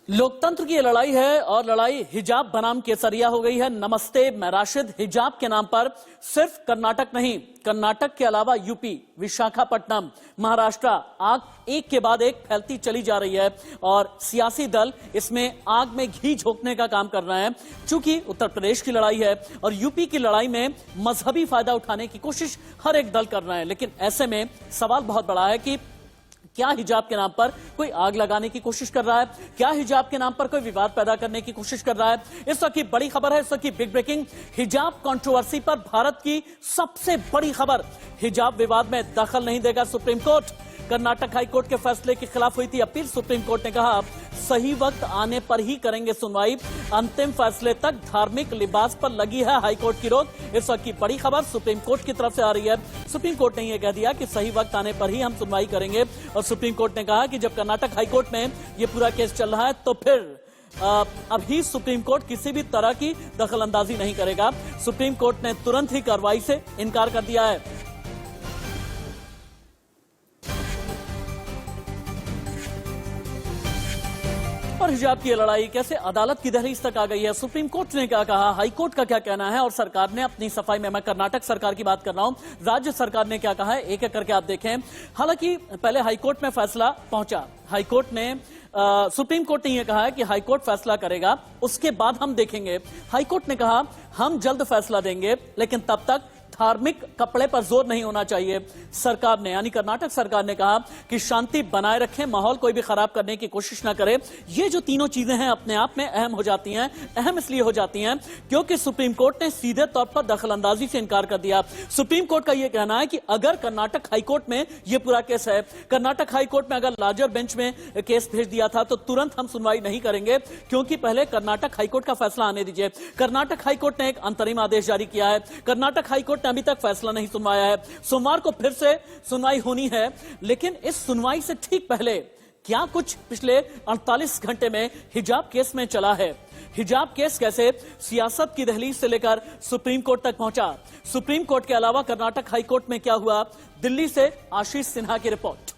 लोकतंत्र की ये लड़ाई है और लड़ाई हिजाब बनाम केसरिया हो गई है। नमस्ते, मैं राशिद। हिजाब के नाम पर सिर्फ कर्नाटक नहीं, कर्नाटक के अलावा यूपी, विशाखापट्टनम, महाराष्ट्र, आग एक के बाद एक फैलती चली जा रही है और सियासी दल इसमें आग में घी झोंकने का काम कर रहे हैं। चूंकि उत्तर प्रदेश की लड़ाई है और यूपी की लड़ाई में मजहबी फायदा उठाने की कोशिश हर एक दल कर रहे हैं, लेकिन ऐसे में सवाल बहुत बड़ा है कि क्या हिजाब के नाम पर कोई आग लगाने की कोशिश कर रहा है? क्या हिजाब के नाम पर कोई विवाद पैदा करने की कोशिश कर रहा है? इस वक्त की बड़ी खबर है, इस वक्त की बिग ब्रेकिंग, हिजाब कंट्रोवर्सी पर भारत की सबसे बड़ी खबर। हिजाब विवाद में दखल नहीं देगा सुप्रीम कोर्ट। कर्नाटक हाईकोर्ट के फैसले के खिलाफ हुई थी अपील। सुप्रीम कोर्ट ने कहा सही वक्त आने पर ही करेंगे सुनवाई। अंतिम फैसले तक धार्मिक लिबास पर लगी है हाईकोर्ट की रोक। इस वक्त की बड़ी खबर सुप्रीम कोर्ट की तरफ से आ रही है। सुप्रीम कोर्ट ने यह कह दिया कि सही वक्त आने पर ही हम सुनवाई करेंगे और सुप्रीम कोर्ट ने कहा कि जब कर्नाटक हाईकोर्ट में यह पूरा केस चल रहा है तो फिर अभी सुप्रीम कोर्ट किसी भी तरह की दखलंदाजी नहीं करेगा। सुप्रीम कोर्ट ने तुरंत ही कार्रवाई से इनकार कर दिया है। और हिजाब की लड़ाई कैसे अदालत की दहलीज तक आ गई है। सुप्रीम कोर्ट ने क्या कहा, हाई कोर्ट का क्या कहना है और सरकार ने अपनी सफाई में, मैं कर्नाटक सरकार की बात कर रहा हूं, राज्य सरकार ने क्या कहा है, एक एक करके आप देखें। हालांकि पहले हाई कोर्ट में फैसला पहुंचा। हाई कोर्ट ने सुप्रीम कोर्ट ने यह कहा है कि हाई कोर्ट फैसला करेगा, उसके बाद हम देखेंगे। हाई कोर्ट ने कहा हम जल्द फैसला देंगे, लेकिन तब तक धार्मिक कपड़े पर जोर नहीं होना चाहिए। सरकार ने, यानी कर्नाटक सरकार ने कहा कि शांति बनाए रखें, माहौल कोई भी खराब करने की कोशिश ना करे। ये जो तीनों चीजें हैं अपने आप में अहम हो जाती हैं। अहम इसलिए हो जाती हैं क्योंकि सुप्रीम कोर्ट ने सीधे तौर पर दखलंदाजी से इनकार कर दिया। सुप्रीम कोर्ट का यह कहना है कि अगर कर्नाटक हाईकोर्ट में यह पूरा केस है, कर्नाटक हाईकोर्ट में अगर लार्जर बेंच में केस भेज दिया था तो तुरंत हम सुनवाई नहीं करेंगे, क्योंकि पहले कर्नाटक हाईकोर्ट का फैसला आने दीजिए। कर्नाटक हाईकोर्ट ने एक अंतरिम आदेश जारी किया है। कर्नाटक हाईकोर्ट अभी तक फैसला नहीं सुनवाया है। सोमवार को फिर से सुनवाई होनी है, लेकिन इस सुनवाई से ठीक पहले क्या कुछ पिछले 48 घंटे में हिजाब केस में चला है। हिजाब केस कैसे सियासत की दहलीज से लेकर सुप्रीम कोर्ट तक पहुंचा। सुप्रीम कोर्ट के अलावा कर्नाटक हाईकोर्ट में क्या हुआ, दिल्ली से आशीष सिन्हा की रिपोर्ट।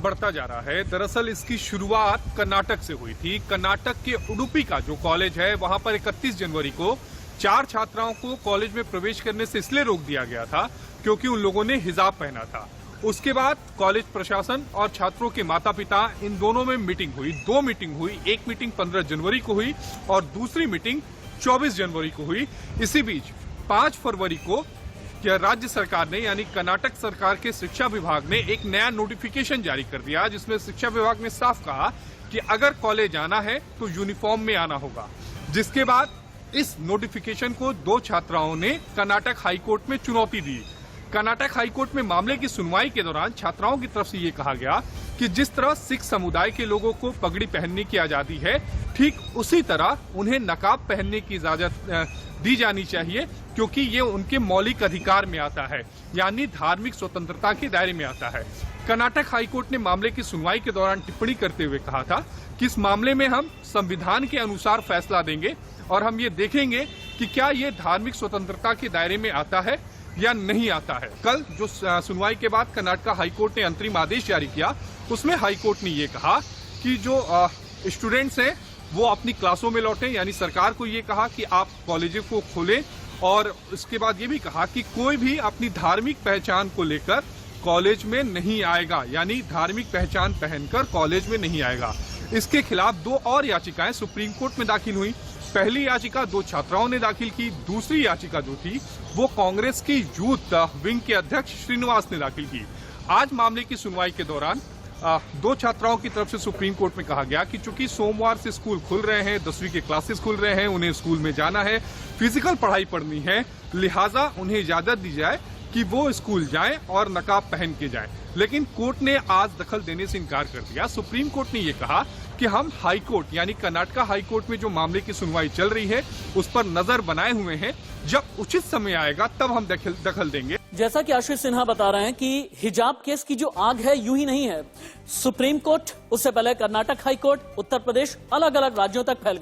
बढ़ता जा रहा है। दरअसल इसकी शुरुआत कर्नाटक से हुई थी। कर्नाटक के उडुपी का जो कॉलेज है, वहां पर 31 जनवरी को 4 छात्राओं को कॉलेज में प्रवेश करने से इसलिए रोक दिया गया था क्योंकि उन लोगों ने हिजाब पहना था। उसके बाद कॉलेज प्रशासन और छात्रों के माता पिता, इन दोनों में मीटिंग हुई। 2 मीटिंग हुई। एक मीटिंग 15 जनवरी को हुई और दूसरी मीटिंग 24 जनवरी को हुई। इसी बीच 5 फरवरी को राज्य सरकार ने, यानी कर्नाटक सरकार के शिक्षा विभाग ने एक नया नोटिफिकेशन जारी कर दिया, जिसमें शिक्षा विभाग ने साफ कहा कि अगर कॉलेज आना है तो यूनिफॉर्म में आना होगा। जिसके बाद इस नोटिफिकेशन को 2 छात्राओं ने कर्नाटक हाईकोर्ट में चुनौती दी। कर्नाटक हाईकोर्ट में मामले की सुनवाई के दौरान छात्राओं की तरफ से ये कहा गया कि जिस तरह सिख समुदाय के लोगों को पगड़ी पहनने की आजादी है, ठीक उसी तरह उन्हें नकाब पहनने की इजाजत दी जानी चाहिए, क्योंकि ये उनके मौलिक अधिकार में आता है, यानी धार्मिक स्वतंत्रता के दायरे में आता है। कर्नाटक हाईकोर्ट ने मामले की सुनवाई के दौरान टिप्पणी करते हुए कहा था कि इस मामले में हम संविधान के अनुसार फैसला देंगे और हम ये देखेंगे कि क्या ये धार्मिक स्वतंत्रता के दायरे में आता है या नहीं आता है। कल जो सुनवाई के बाद कर्नाटक हाईकोर्ट ने अंतरिम आदेश जारी किया, उसमें हाईकोर्ट ने ये कहा कि जो स्टूडेंट्स हैं वो अपनी क्लासों में लौटें, यानी सरकार को ये कहा कि आप कॉलेजों को खोलें और इसके बाद ये भी कहा कि कोई भी अपनी धार्मिक पहचान को लेकर कॉलेज में नहीं आएगा, यानी धार्मिक पहचान पहनकर कॉलेज में नहीं आएगा। इसके खिलाफ 2 और याचिकाएं सुप्रीम कोर्ट में दाखिल हुई। पहली याचिका 2 छात्राओं ने दाखिल की। दूसरी याचिका जो थी वो कांग्रेस की यूथ विंग के अध्यक्ष श्रीनिवास ने दाखिल की। आज मामले की सुनवाई के दौरान 2 छात्राओं की तरफ से सुप्रीम कोर्ट में कहा गया कि चूंकि सोमवार से स्कूल खुल रहे हैं, 10वीं के क्लासेस खुल रहे हैं, उन्हें स्कूल में जाना है, फिजिकल पढ़ाई पढ़नी है, लिहाजा उन्हें इजाजत दी जाए कि वो स्कूल जाएं और नकाब पहन के जाएं। लेकिन कोर्ट ने आज दखल देने से इनकार कर दिया। सुप्रीम कोर्ट ने ये कहा कि हम हाई कोर्ट, यानी कर्नाटक हाई कोर्ट में जो मामले की सुनवाई चल रही है उस पर नजर बनाए हुए हैं। जब उचित समय आएगा तब हम दखल देंगे। जैसा कि आशीष सिन्हा बता रहे हैं कि हिजाब केस की जो आग है यूं ही नहीं है। सुप्रीम कोर्ट, उससे पहले कर्नाटक हाई कोर्ट, उत्तर प्रदेश, अलग अलग राज्यों तक फैल गई।